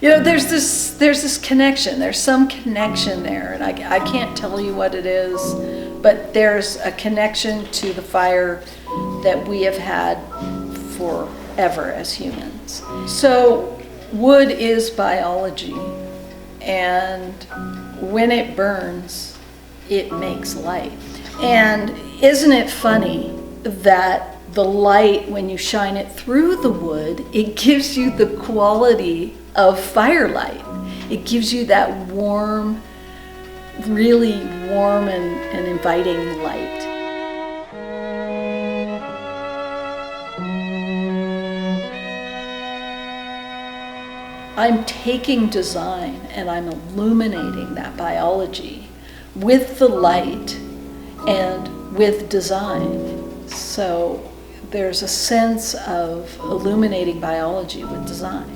there's this connection. There's some connection there, and I can't tell you what it is, but there's a connection to the fire that we have had forever as humans. So wood is biology, and when it burns, it makes light. And isn't it funny that the light, when you shine it through the wood, it gives you the quality of firelight. It gives you that warm, really warm and inviting light. I'm taking design and I'm illuminating that biology with the light and with design. So there's a sense of illuminating biology with design.